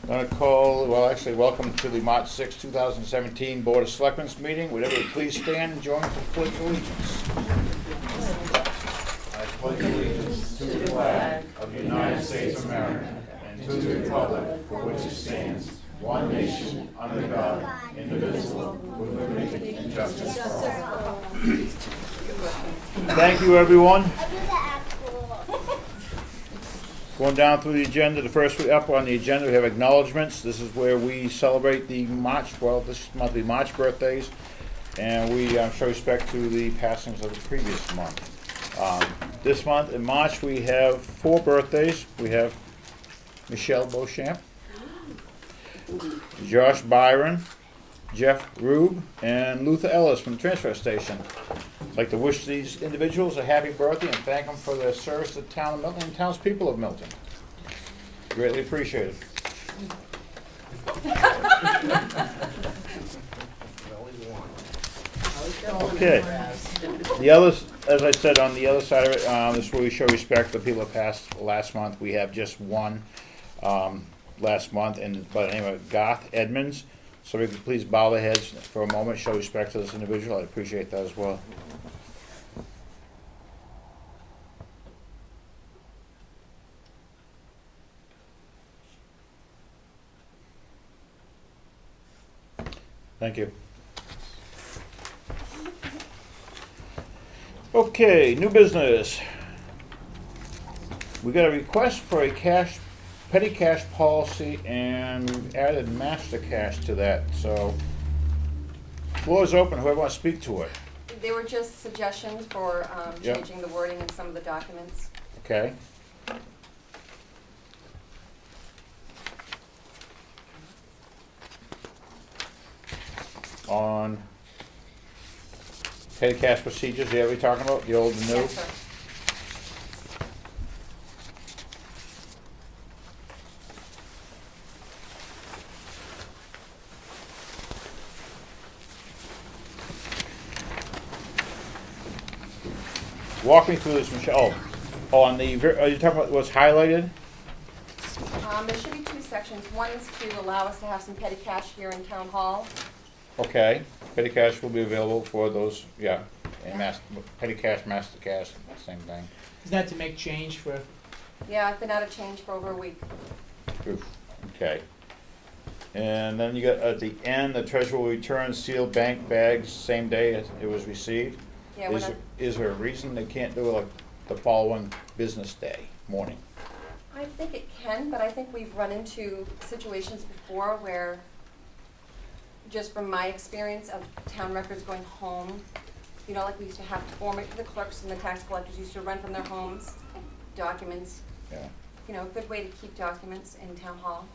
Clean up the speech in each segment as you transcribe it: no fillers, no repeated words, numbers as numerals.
I'm going to call, well, actually, welcome to the March 6, 2017 Board of Selectmen's meeting. Would everybody please stand and join for the Pledge of Allegiance? I pledge allegiance to the flag of the United States of America and to the republic for which it stands, one nation, under God, indivisible, with liberty and justice for all. Thank you, everyone. Going down through the agenda, the first up on the agenda, we have acknowledgements. This is where we celebrate the this monthly March birthdays, and we show respect to the passings of the previous month. This month in March, we have 4 birthdays. We have Michelle Beauchamp, Josh Byron, Jeff Rube, and Luther Ellis from the transfer station. I'd like to wish these individuals a happy birthday and thank them for their service to the town of Milton and the townspeople of Milton. Greatly appreciated. Okay. The others, as I said, on the other side of it, this is where we show respect to the people that passed last month. We have just one last month, and by the name of Garth Edmonds. So if you could please bow their heads for a moment, show respect to this individual. I'd appreciate that as well. Thank you. Okay, new business. We got a request for a petty cash policy, and we've added master cash to that. So, floor is open. Whoever wants to speak to it. They were just suggestions for changing the wording in some of the documents. Okay. On petty cash procedures, yeah, we talking about the old and new? Yes, sir. Walk me through this, Michelle. Oh, on the, are you talking about what's highlighted? There should be 2 sections. One is to allow us to have some petty cash here in Town Hall. Okay, petty cash will be available for those, yeah, and petty cash, master cash, same thing. Is that to make change for? Yeah, I've been out of change for over a week. Oof, okay. And then you got at the end, the treasurer will return sealed bank bags same day as it was received. Yeah, Is there a reason they can't do it like the following business day morning? I think it can, but I think we've run into situations before where, just from my experience of town records going home, you know, like we used to have to form it for the clerks and the tax collectors used to run from their homes, documents. Yeah. You know, a good way to keep documents in Town Hall.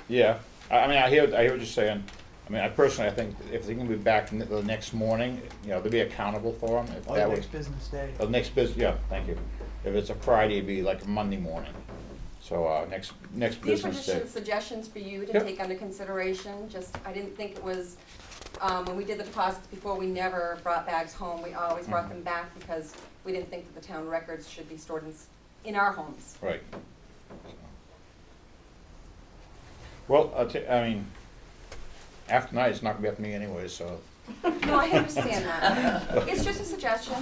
Yeah, I mean, I hear what you're saying. I mean, I personally, I think if they can be back the next morning, you know, they'll be accountable for them. If Or that the next business day. The next business, yeah, thank you. If it's a Friday, it'd be like a Monday morning. So next These were business just day. suggestions for you to Yep. take under consideration. Just, I didn't think it was, when we did the deposits before, we never brought bags home. We always brought them back because we didn't think that the town records should be stored in our homes. Right. Well, I mean, after tonight, it's not gonna be up to me anyway, so. No, I understand that. It's just a suggestion.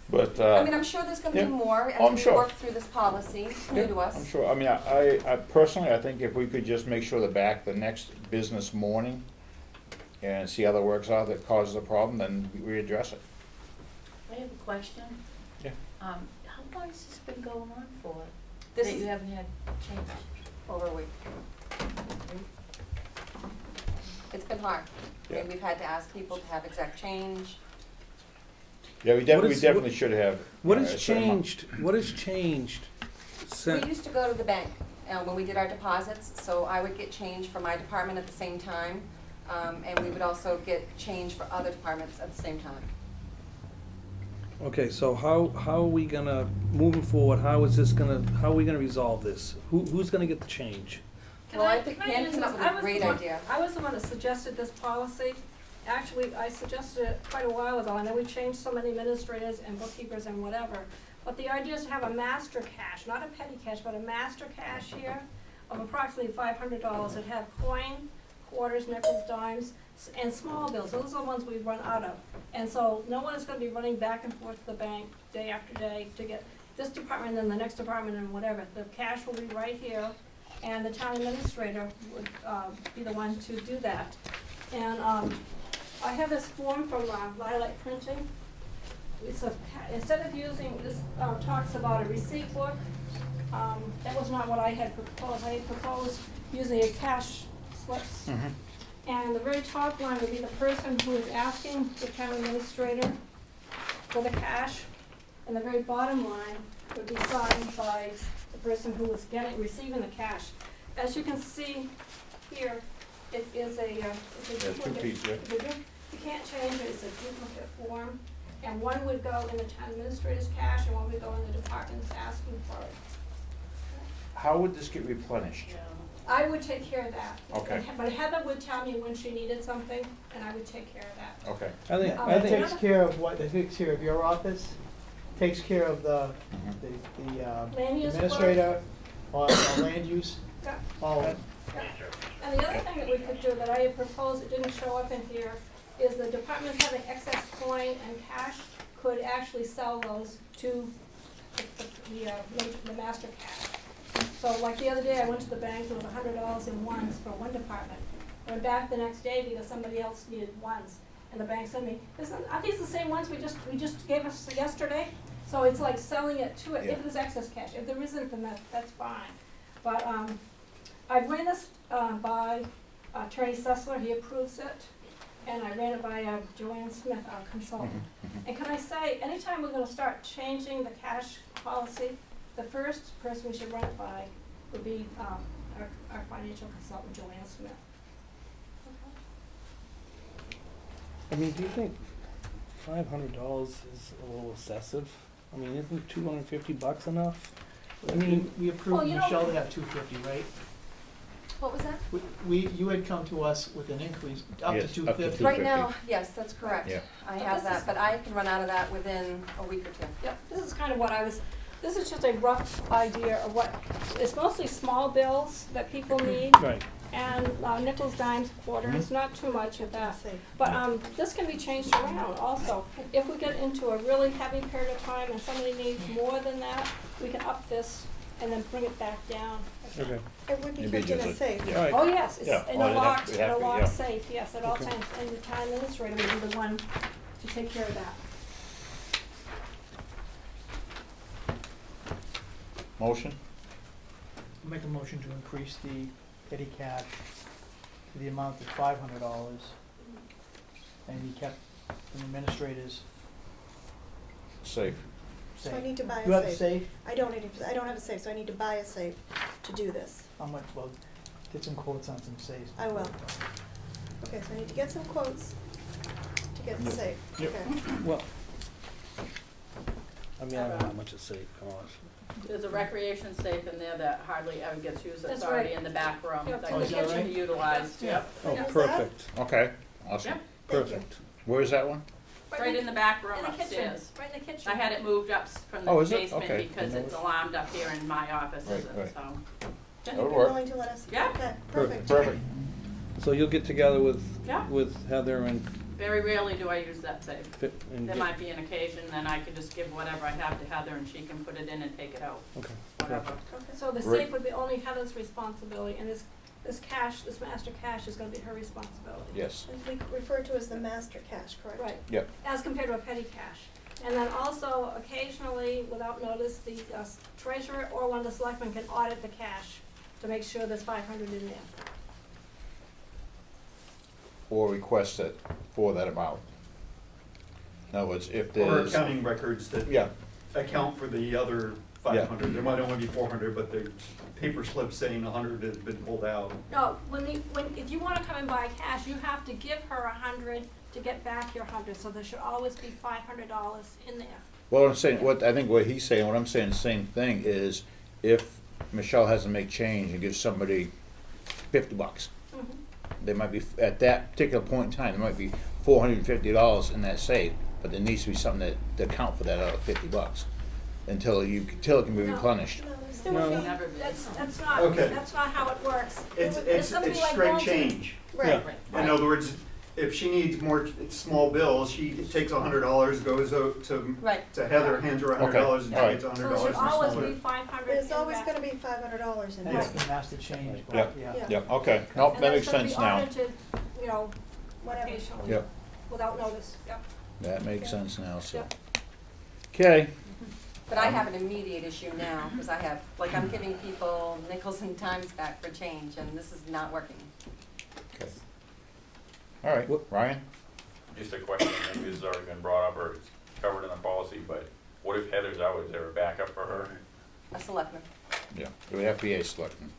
But, I mean, I'm sure there's gonna yeah. be more Oh, I'm as we sure. work through this policy. It's new to us. I'm sure. I mean, I personally, I think if we could just make sure they're back the next business morning and see how that works out, that causes a problem, then we address it. I have a question. Yeah. How long has this been going on for? This That is you haven't had change? over a week. It's been hard. I mean, Yeah. we've had to ask people to have exact change. Yeah, we definitely should have. What you know, has a certain amount- changed? What has changed We since? used to go to the bank when we did our deposits, so I would get change for my department at the same time, and we would also get change for other departments at the same time. Okay, so how are we gonna, moving forward, how are we gonna resolve this? Who's gonna get the change? Well, I think Pam came up with a great idea. I was the one that suggested this policy. Actually, I suggested it quite a while ago, and then we changed so many administrators and bookkeepers and whatever. But the idea is to have a master cash, not a petty cash, but a master cash here of approximately $500 that have coin, quarters, nickels, dimes, and small bills. Those are the ones we run out of. And so no one is gonna be running back and forth to the bank day after day to get this department and the next department and whatever. The cash will be right here, and the town administrator would be the one to do that. And I have this form from Lilac Printing. It's instead of using, this talks about a receipt book. That was not what I had proposed. I had proposed using a cash slips. And the very top line would be the person who is asking the town administrator for the cash. And the very bottom line would be signed by the person who was receiving the cash. As you can see here, it is a duplicate. two-piece, yeah. You can't change it, it's a duplicate form. And one would go in the town administrator's cash and one would go in the department's asking for it. How would this get replenished? I would take care of that. Okay. But Heather would tell me when she needed something, and I would take care of that. Okay. I think, Yeah, I That think, takes care of what, that takes care of your office, takes care of the Land use administrator, or land use, Yeah. all of it. And the other thing that we could do that I had proposed, it didn't show up in here, is the departments having excess coin and cash could actually sell those to the master cash. So like the other day, I went to the bank with $100 in ones for one department. I went back the next day because somebody else needed ones. And the bank said to me, aren't these the same ones we just gave us yesterday? So it's like selling it to it, if there's excess cash. If there isn't, then that's fine. But I ran this by Attorney Sessler, he approves it. And I ran it by Joanne Smith, our consultant. And can I say, anytime we're gonna start changing the cash policy, the first person we should run it by would be our financial consultant, Joanne Smith. I mean, do you think $500 is a little excessive? I mean, isn't $250 enough? I mean, We approved Well, you know- Michelle to have 250, right? What was that? You had come to us with an increase up to Yes, up to 250. Right now, yes, that's correct. Yeah. I But have this is- that, but I can run out of that within a week or two. Yep, this is kind of what this is just a rough idea of what, it's mostly small bills that people need, right. and nickels, dimes, quarters, not too much of that. But this can be changed around also. If we get into a really heavy period of time and somebody needs more than that, we can up this and then bring it back down. Okay. It would be Maybe kept in just a safe. Yeah. All right. Oh, yes, it's Yeah. in Oh, a it'd have- locked, it'd in have a to, locked yeah. safe, yes, at all Okay. times. And the town administrator would be the one to take care of that. Motion? Make a motion to increase the petty cash to the amount of $500 and be kept in the administrator's Safe. So I safe. need to buy You have a a safe. safe? I don't have a safe, so I need to buy a safe to do this. How much, well, get some quotes on some safes. I will. Okay, so I need to get some quotes to get the safe. Yep. Okay. Well, I mean, I don't know how much it's safe, come on. There's a recreation safe in there that hardly ever gets used, That's it's already right. in the back room, Yep, that Oh, is that can right? be utilized, yep. Oh, Is that- perfect, Okay, awesome. Yep. Thank you. perfect. Where's that one? Right in the back room In the kitchen, upstairs. right in the kitchen. I had it moved up from Oh, the is it? basement Okay. because Didn't it's notice. alarmed up here in my office, Right, isn't, right. so. You'd That'll be work. willing to let us? Yeah. Okay, perfect. Perfect. So you'll get together with, Yeah. with Heather and Very rarely do I use that safe. fit and There get, might be an occasion, then I can just give whatever I have to Heather and she can put it in and take it out, okay, whatever. perfect. Okay. So the Right. safe would be only Heather's responsibility, and this cash, this master cash is gonna be her responsibility. Yes. And we refer to as the master cash, correct? Right. Yep. As compared to a petty cash. And then also occasionally, without notice, the treasurer or one of the selectmen can audit the cash to make sure there's 500 in there. Or request it for that amount. In other words, if Or there's. accounting records that Yeah, account for the other 500. There might only be 400, but there's paper slips saying 100 has been pulled out. No, if you wanna come and buy cash, you have to give her 100 to get back your 100, so there should always be $500 in there. well, I'm saying, I think what he's saying, what I'm saying, the same thing is, if Michelle has to make change and gives somebody $50, Mhm. there might be, at that particular point in time, there might be $450 in that safe, but there needs to be something to account for that other $50. until it can be No. replenished. No, there's There no. would be- Never been. That's not, Okay. that's not how it works. It's gonna be like straight going to- change. Right. In other words, if she needs more small bills, she takes $100, goes out to Right. Heather, hands her $100, and she Okay, gets So it $100 should in always smaller. be 500. There's always gonna be $500 in That's there, the master change, Yeah. but, yeah. Yeah. Yep, okay, nope, that makes sense now. And that's gonna be audited, you know, whatever. occasionally, Yep, without notice, yep. that makes sense now, so. Yep. Okay, But I have an immediate issue now, because I have, like, I'm giving people nickels and dimes back for change, and this is not working. okay. All right, Ryan? Just a question, maybe this has already been brought up or it's covered in the policy, but what if Heather's out? Is there a backup for her? A selectman. Yeah, it would have to be a selectman.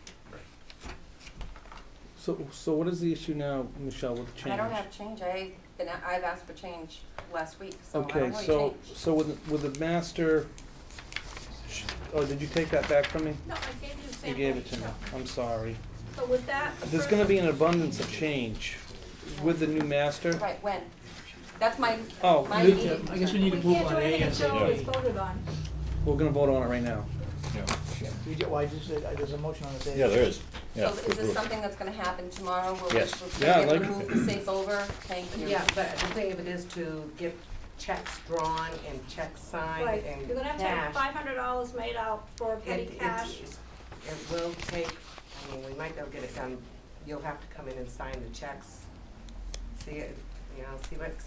So what is the issue now, Michelle, with the change? I don't have change. I've asked for change last week, so I Okay, don't really so, change. so with the master, oh, did you take that back from me? No, I gave you the You sample. gave it to me, I'm sorry. So with that. There's gonna be an abundance of change with the new master. Right, when? That's my, Oh, my you- immediate I guess we concern. need to We move can't on do anything until it's ASAP. voted on. we're gonna vote on it right now. Well, I just, there's a motion on the table. Yeah, there is. Yeah, So is this something that's gonna happen tomorrow? Will we- Yes. Will Yeah, we be able to like- move the safe over? Thank you. Yeah, but the thing of it is to get checks drawn and checks signed Right, and you're gonna have to have cash. $500 made out for petty It- cash. It will take, I mean, we might be able to get it done, you'll have to come in and sign the checks. See it, you know, see what's,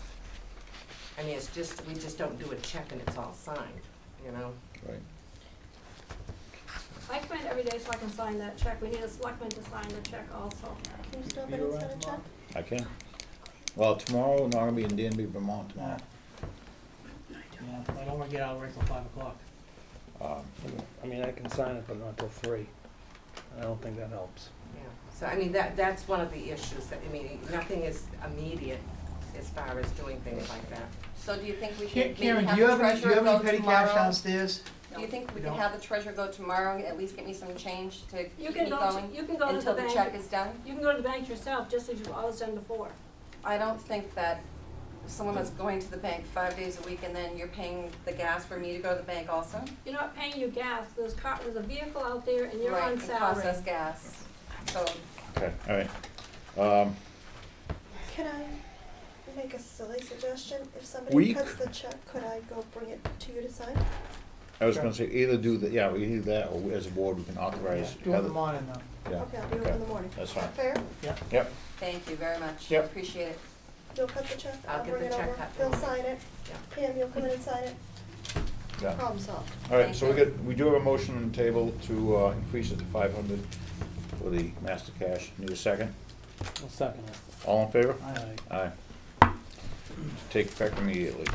I mean, it's just, we just don't do a check and it's all signed, you know? Right. I come in every day so I can sign that check. We need a selectman to sign the check also. Can you stop You in and around sign a check? tomorrow? I can. Well, tomorrow, I'm gonna be in Danby, Vermont Yeah. tomorrow. Yeah, I don't wanna get out right till 5 o'clock. I mean, I can sign it, but not till 3. I don't think that helps. Yeah, so I mean, that's one of the issues, that, I mean, nothing is immediate as far as doing things like that. So do you think we Ka- can maybe Karen, have do you the have any, do treasurer you have any go petty cash tomorrow? downstairs? Do you think we You can don't? have the treasurer go tomorrow, and at least get me some change to You keep can me go going to, you can go to the until the bank. check is done? You can go to the bank yourself, just as you've always done before. I don't think that someone that's going to the bank 5 days a week and then you're paying the gas for me to go to the bank also? You're not paying you gas, there's a vehicle out there and you're on Right, salary. it costs us gas. So, Okay, all right. Can I make a silly suggestion? If We somebody cuts the check, could I go bring it to you to sign? I was gonna say, either do that, yeah, we do that, or as a board, we can authorize. Do it in the morning though. Yeah, Okay, I'll do it in the morning. that's Is that fine. fair? Yep, thank you very much. Yep. Appreciate it. You'll cut the check, I'll I'll get bring the it check over, cut they'll tomorrow. sign it. Yeah. Pam, you'll come in and sign it. yeah. Problem solved. All right, Thank so we do have a motion on the table to increase it to 500 for the master cash. Need a second? I'll second it. All in favor? Aye. Aye. Take effect immediately.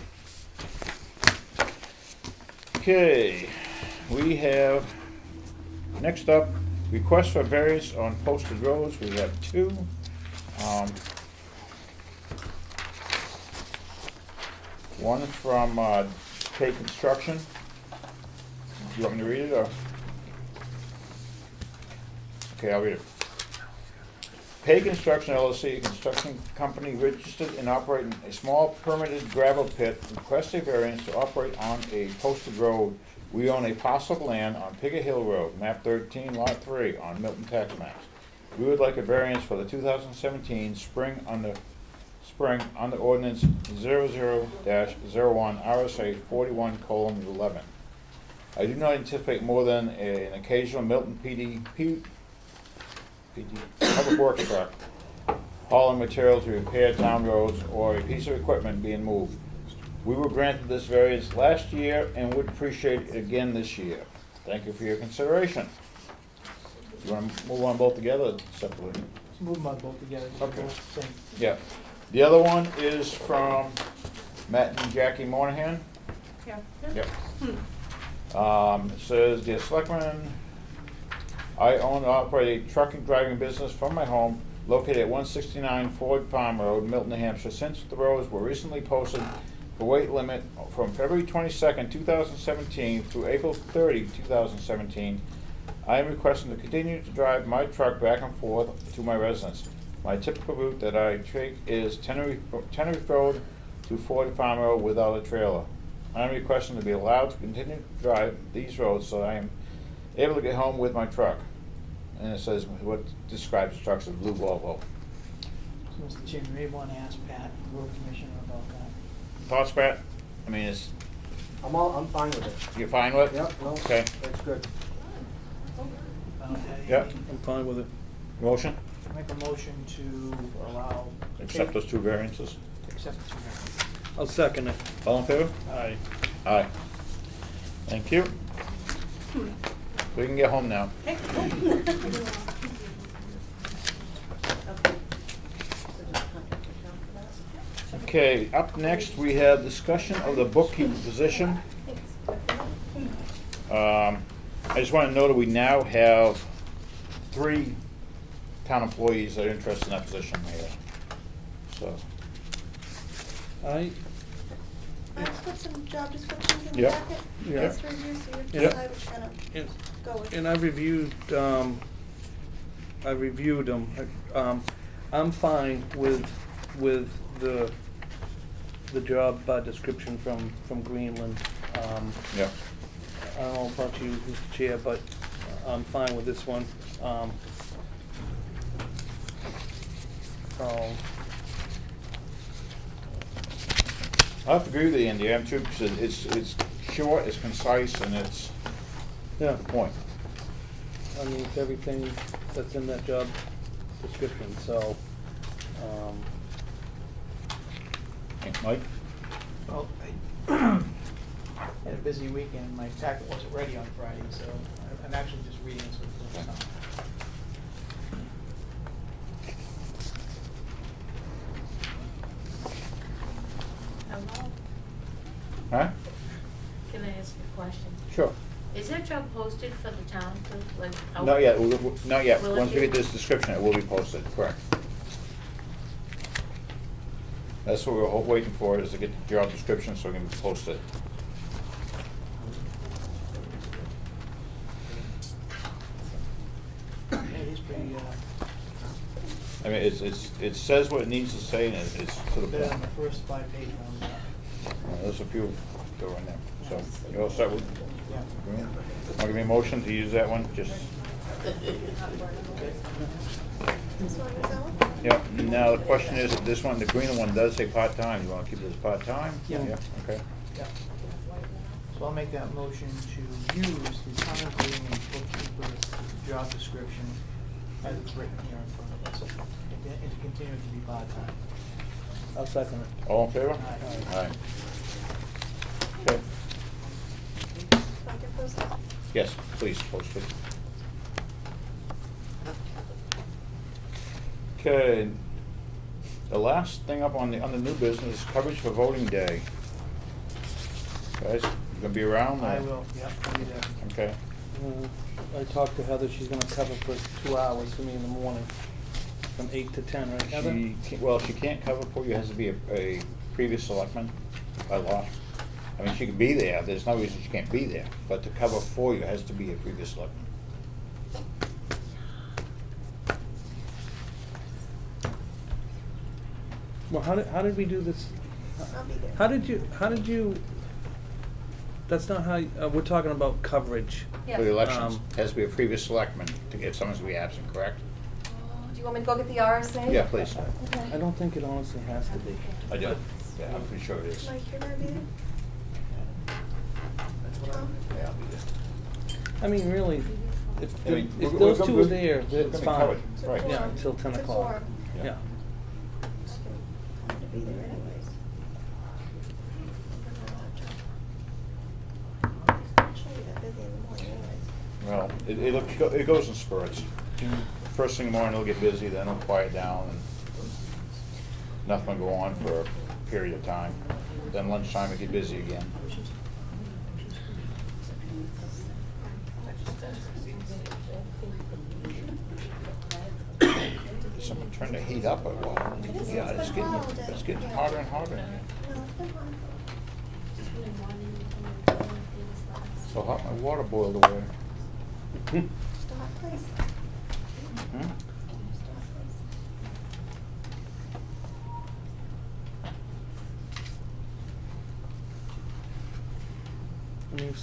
Okay, we have, next up, request for variance on posted roads. We have two. One from K Construction. Do you want me to read it, or? Okay, I'll read it. Pay Construction LLC, a construction company registered and operating a small permitted gravel pit, requests a variance to operate on a posted road. We own a parcel of land on Piggott Hill Road, map 13, lot 3, on Milton tax maps. We would like a variance for the 2017 spring under ordinance 00-01 RSA 41:11. I do not anticipate more than an occasional Milton PD public works truck hauling material to repair town roads or a piece of equipment being moved. We were granted this variance last year and would appreciate it again this year. Thank you for your consideration. You want to move on both together or separately? Let's move them on both together. just Okay. both same. Yeah. The other one is from Matt and Jackie Monahan. Yeah. Yep. It says, "Dear Selectmen, I own and operate a truck and driving business from my home located at 169 Ford Farm Road, Milton, New Hampshire. Since the roads were recently posted for weight limit from February 22nd, 2017 through April 30, 2017, I am requesting to continue to drive my truck back and forth to my residence. My typical route that I take is Tenerife Road to Ford Farm Road without a trailer. I'm requesting to be allowed to continue to drive these roads so I am able to get home with my truck. And it says what describes the truck as a blue Volvo. So, Mr. Chairman, you may want to ask Pat, road commissioner, about that. Thoughts, Pat? I mean, I'm fine with it. you're fine with? Yep, no, Okay. that's good. Yep. I'm fine with it. Motion? Make a motion to allow. Accept those two variances. Accept the two variances. I'll second it. All in favor? Aye. Aye. Thank you. We can get home now. Okay, up next, we have discussion of the bookkeeper position. I just want to note that we now have 3 town employees that are interested in that position here. So, I, I've put some job descriptions in the Yep. packet. Yeah. Just for review, so you Yep. decide which kind of and, go with. and I reviewed them. I'm fine with the job description from Greenland. yeah. I don't know about you, Mr. Chair, but I'm fine with this one. So, I have to agree with you, Andy, I'm too, because it's short, it's concise, and it's yeah, the point. I mean, it's everything that's in that job description, so, Hey, Mike? Well, I had a busy weekend, my packet wasn't ready on Friday, so I'm actually just reading this for the first time. Hello? Huh? Can I ask a question? Sure. Is that job posted for the town to, like? out- Not yet, not yet. Will it Once we be? get this description, it will be posted, correct. That's what we're waiting for, is to get the job description so we can post it. Yeah, he's pretty, I mean, it says what it needs to say, and it's to the better point. than the first 5 page one, There's a few go in there, so, you all set with? yeah. Want to give me a motion to use that one, just, This one is that one? yeah. Now, the question is, if this one, the green one does say part-time, you want to keep it as part-time? Yeah. Okay. Yeah. So I'll make that motion to use the town employee and bookkeeper job description as it's written here in front of us, and to continue to be part-time. I'll second it. All in favor? Aye. Aye. Okay, Like it posted? yes, please, post it. Okay, the last thing up on the new business is coverage for voting day. Guys, you gonna be around? or- I will, yeah, I'll be there. Okay, I talked to Heather, she's gonna cover for 2 hours for me in the morning, from 8 to 10, right, Heather? well, she can't cover for you, it has to be a previous selectman by law. I mean, she can be there, there's no reason she can't be there, but to cover for you, it has to be a previous selectman. Well, how did we do this? I'll be there. How did you, that's not how, we're talking about coverage. Yeah. For the elections, Um, has to be a previous selectman to get someone to be absent, correct? Do you want me to go get the RSA? Yeah, please. Okay. I don't think it honestly has to be. I do. Yeah, I'm pretty sure it is. Mike, you're gonna be there? Tom? Yeah, I'll be there. I mean, really, if, I mean, if we're those gonna- two are there, we're it's gonna be fine. covered. It's a Right. quorum. Yeah, until 10 It's a o'clock. quorum. Yeah. I'm gonna be there anyways. Actually, that busy in the morning anyways. Well, it goes in spurts. First thing in the morning, it'll get busy, then it'll quiet down, and nothing will go on for a period of time. Then lunchtime, it get busy again. Someone turned the heat up a while. Yeah, it's getting hotter and hotter in here. No, it's been fun. So hot, my water boiled away. Just a hot place. Hmm? Just a hot place. I mean,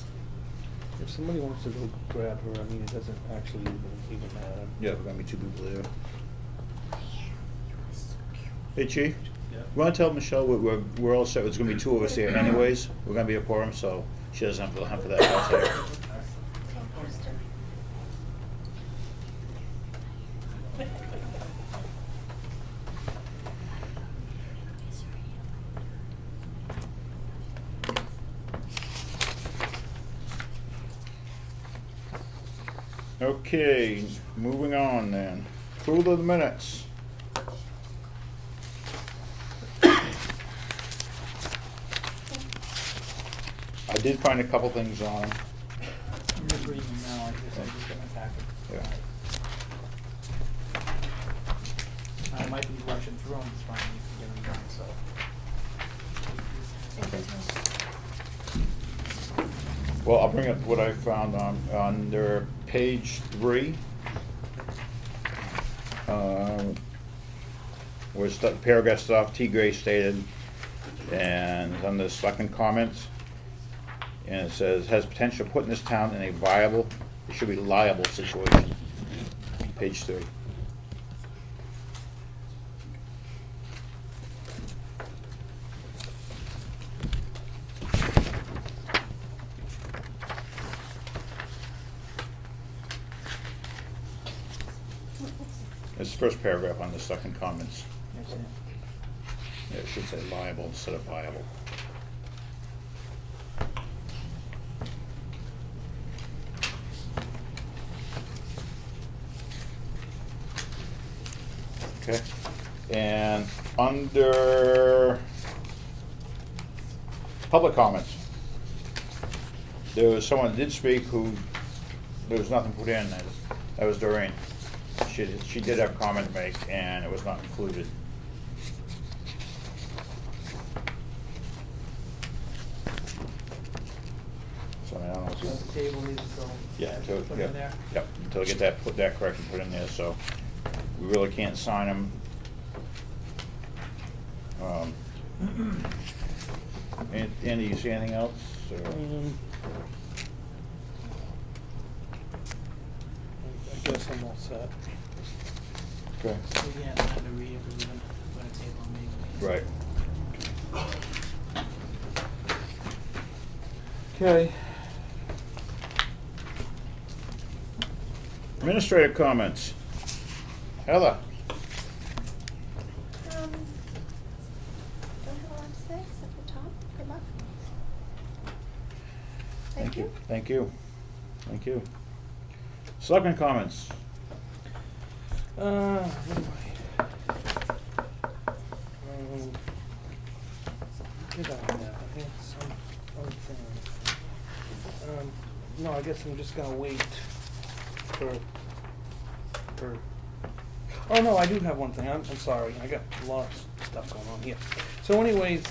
if somebody wants to go grab her, I mean, it doesn't actually even matter. Yeah, we're gonna be two people there. Hey, Chief? Yeah. You wanna tell Michelle we're all set, there's gonna be two of us here anyways, we're gonna be a quorum, so she doesn't have to hunt for that house there. Okay, moving on then. Approval of the minutes. I did find a couple things on them. I'm just reading them now, I just got my packet. Yeah. I might be rushing through them, it's fine, you can get them done, so. Well, I'll bring up what I found on their page 3. Where the paragraph starts off, T. Gray stated, and on the selectmen comments, and it says, has potential of putting this town in a viable, it should be liable situation. Page 3. It's the first paragraph on the second comments. That's it. Yeah, it should say liable instead of viable. Okay, and under public comments, there was someone that did speak who, there was nothing put in, that was Doreen. She did have a comment to make, and it was not included. So I don't know if you. So the table needs to go. Yeah, until, Put yeah, in there. yep, until I get that, put that correction put in there, so we really can't sign them. Andy, you see anything else, or? I guess I'm all set. Okay. We can't time to read it, because we're gonna table them. Right. Okay. Administrative comments. Heather? Don't have a lot to say, except for Tom, good luck. Thank you. Thank you. Thank you. Selectmen comments. What do Did I have? I had some other thing. No, I guess I'm just gonna wait for. Oh no, I do have one thing. I'm sorry. I got lots of stuff going on here. So, anyways,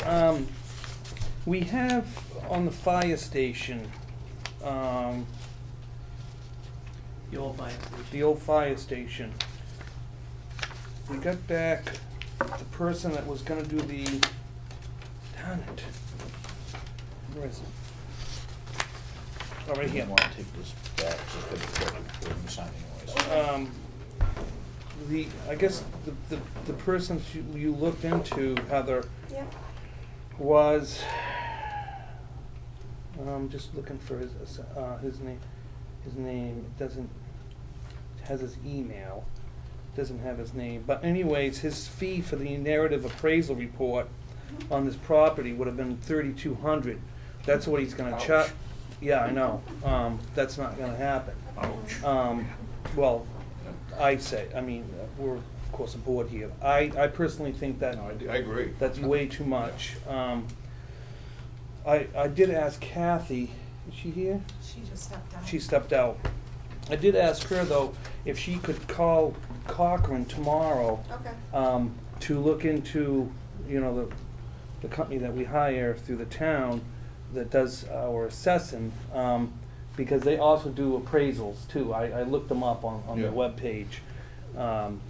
we have on the fire station. The old fire station. The old fire station. We got back the person that was gonna do the, darn it. Where is it? Oh, right here. I want to take this back, just for the credit, before we sign anyways. I guess the person you looked into, Heather, Yep. was, just looking for his name. His name doesn't, has his email, doesn't have his name. But anyways, his fee for the narrative appraisal report on this property would have been $3,200. That's what he's gonna charge. Ouch. Yeah, I know. That's not gonna happen. Ouch. Well, I say, I mean, we're of course a board here. I personally think that No, I agree. that's way too much. I did ask Kathy, is she here? She just stepped out. She stepped out. I did ask her though, if she could call Cochran tomorrow, Okay. to look into, you know, the company that we hire through the town that does our assessing, because they also do appraisals too. I looked them up on their Yeah. webpage.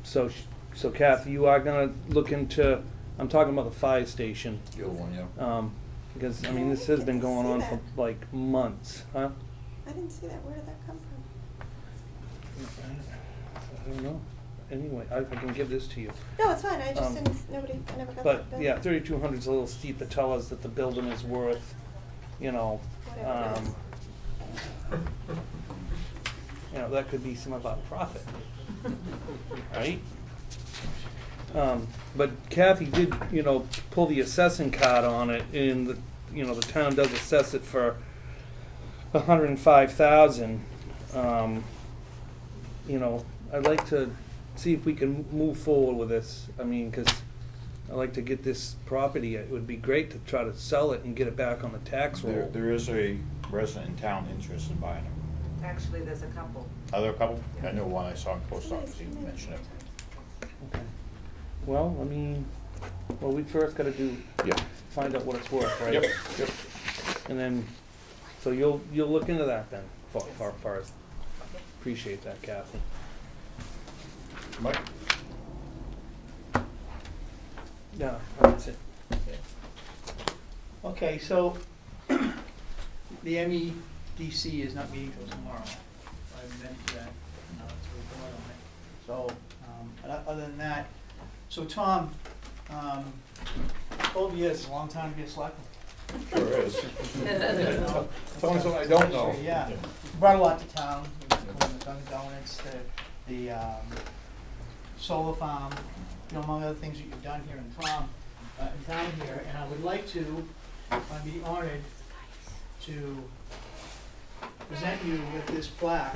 So Kathy, you are gonna look into, I'm talking about the fire station. The old one, yeah. Because, I mean, this has been going on for like months, huh? I didn't see that. Where did that come from? I don't know. Anyway, I can give this to you. No, it's fine. I just Um, I never got But, that bill. yeah, 3,200's a little steep to tell us that the building is worth, you know, Whatever it is. you know, that could be some of our profit, right? But Kathy did, you know, pull the assessing card on it, and the, you know, the town does assess it for $105,000. You know, I'd like to see if we can move forward with this. I mean, 'cause I'd like to get this property. It would be great to try to sell it and get it back on the tax roll. There is a resident in town interested in buying them. Actually, there's a couple. Are there a couple? I knew one I saw in post office, you mentioned it. Okay. Well, I mean, well, we first gotta do, Yeah. find out what it's worth, right? Yep, yep. And then, so you'll look into that then, first. Appreciate that, Kathy. Mike? Yeah, that's it. Okay, so the MEDC is not meeting till tomorrow. I've been to that, to report on it. So, but other than that, so Tom, 12 years is a long time to be a selectman. Sure is. Tell me something I don't know. Yeah, you brought a lot to town, including the Dunkin' Donuts, the solar farm, you know, among other things that you've done here in town here, and I would like to, I'd be honored to present you with this plaque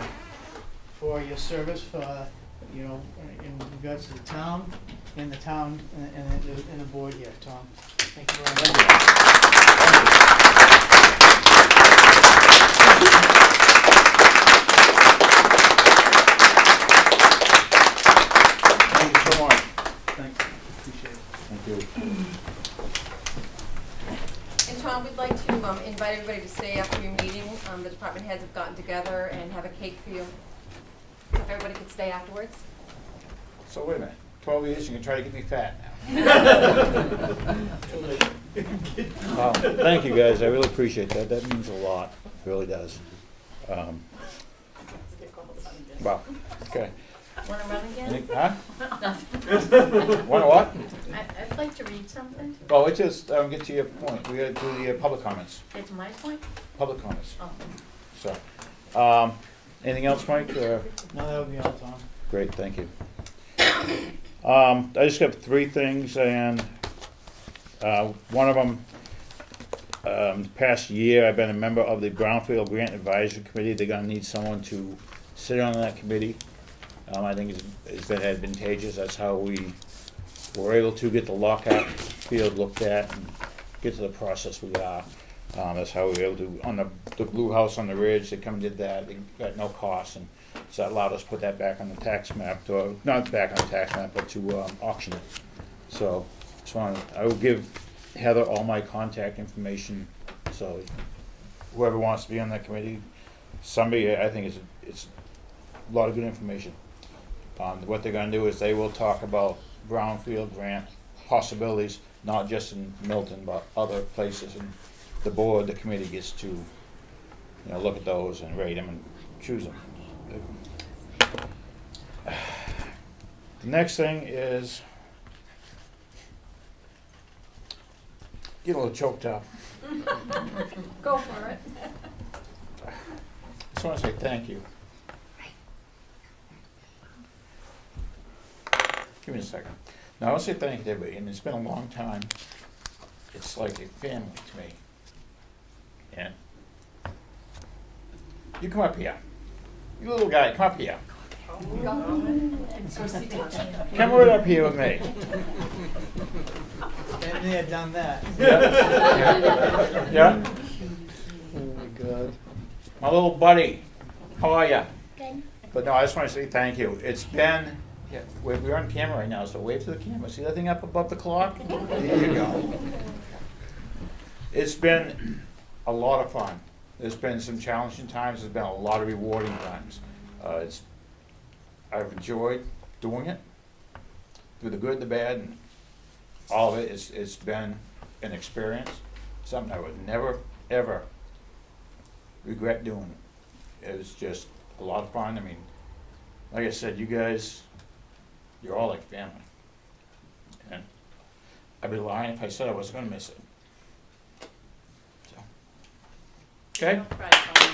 for your service for, you know, in regards to the town, and the town, and the board here, Tom. Thank you very much. Thank you so much. Thanks, appreciate it. Thank you. And Tom, we'd like to invite everybody to stay after your meeting. The department heads have gotten together and have a cake for you. So if everybody could stay afterwards. So wait a minute, 12 years, you can try to get me fat now. Thank you, guys, I really appreciate that, that means a lot, it really does. Well, okay. Wanna run again? Huh? Wanna what? I'd like to read something. Oh, it's just, get to your point, we gotta do the public comments, It's my point? public comments, Oh. so. Anything else, Mike? No, that would be all, Tom. Great, thank you. I just got three things, and one of them, the past year, I've been a member of the Brownfield Grant Advisory Committee. They're gonna need someone to sit on that committee. I think it's been advantageous. That's how we were able to get the lockout field looked at and get to the process we are. That's how we were able to, on the blue house on the ridge, they come and did that, they got no cost, and so that allowed us to put that back on the tax map, to, not back on the tax map, but to auction it. So, just wanted, I will give Heather all my contact information, so whoever wants to be on that committee, somebody, I think it's a lot of good information. What they're gonna do is they will talk about brownfield grant possibilities, not just in Milton, but other places, and the board, the committee gets to, you know, look at those and rate them and choose them. The next thing is, get a little choked up. Go for it. Just want to say thank you. Give me a second. Now, I want to say thank you to everybody, and it's been a long time. It's like a family to me. And you come up here. You little guy, come up here. Come right up here with me. Been there, done that. Yeah? Oh my God. My little buddy, how are ya? Good. But no, I just want to say thank you. It's been, yeah, we're on camera right now, so wave to the camera. See that thing up above the clock? There you go. It's been a lot of fun. There's been some challenging times. There's been a lot of rewarding times. I've enjoyed doing it, through the good, the bad, and all of it. It's been an experience. something I would never, ever regret doing. It was just a lot of fun. I mean, like I said, you guys, you're all like family. And I'd be lying if I said I wasn't gonna miss it. So. Okay? Don't cry, Tony.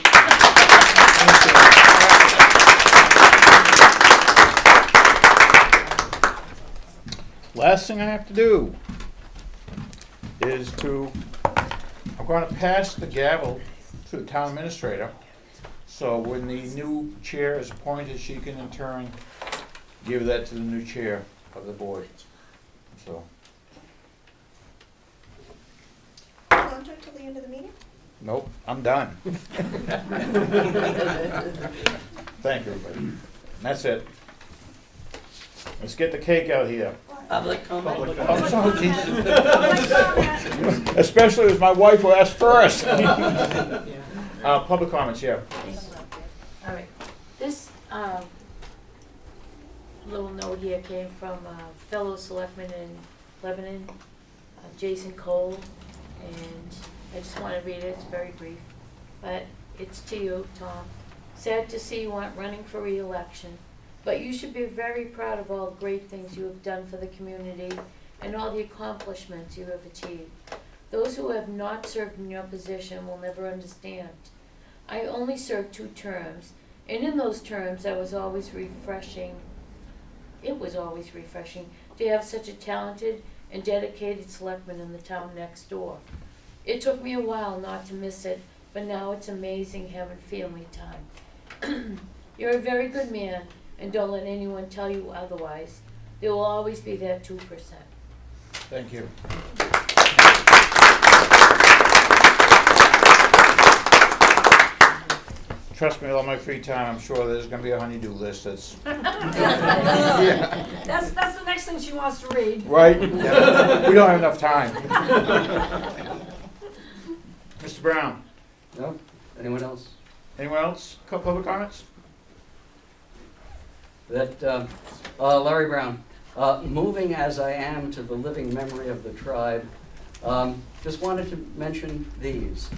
Last thing I have to do is I'm gonna pass the gavel to the town administrator. So when the new chair is appointed, she can in turn give that to the new chair of the board. So, Contract till the end of the meeting? nope, I'm done. Thank you, everybody. And that's it. Let's get the cake out here. Public comment. I'm sorry, Jesus. Especially as my wife will ask first. Public comments, yeah. All right, this, little note here came from fellow selectman in Lebanon, Jason Cole, and I just want to read it, it's very brief, but it's to you, Tom. Sad to see you aren't running for re-election, but you should be very proud of all the great things you have done for the community and all the accomplishments you have achieved. Those who have not served in your position will never understand. I only served 2 terms, and in those terms it was always refreshing to have such a talented and dedicated selectman in the town next door. It took me a while not to miss it, but now it's amazing having family time. You're a very good man, and don't let anyone tell you otherwise. There will always be that 2%. Thank you. Trust me, with all my free time, I'm sure there's gonna be a honey-do list that's. Yeah. That's the next thing she wants to read. Right? Yeah. We don't have enough time. Mr. Brown, No? Anyone else? anyone else? Couple public comments? Larry Brown, moving as I am to the living memory of the tribe, just wanted to mention these.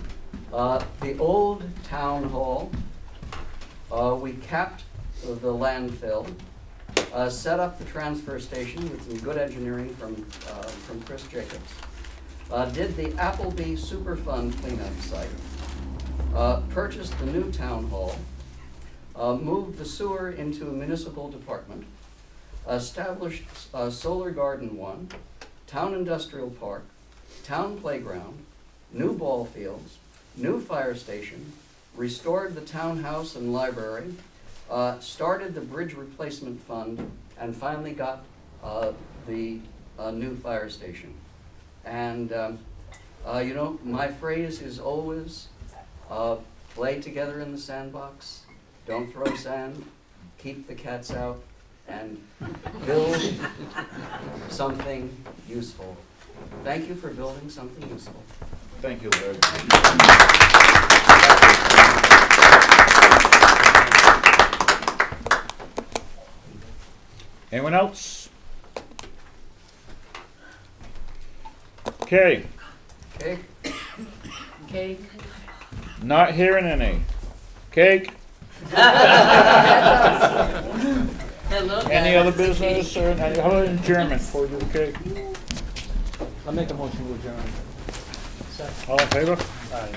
The old town hall, we capped the landfill, set up the transfer station with some good engineering from Chris Jacobs, did the Appleby Superfund cleanup site, purchased the new town hall, moved the sewer into a municipal department, established Solar Garden 1, Town Industrial Park, Town Playground, new ball fields, new fire station, restored the townhouse and library, started the bridge replacement fund, and finally got the new fire station. And you know, my phrase is always play together in the sandbox, don't throw sand, keep the cats out, and build something useful. Thank you for building something useful. Thank you, Larry. Anyone else? Okay, Okay? Cake. not hearing any. Cake? Any other business or how about in German before we do the cake? I'll make a motion to adjourn. All in favor? Aye.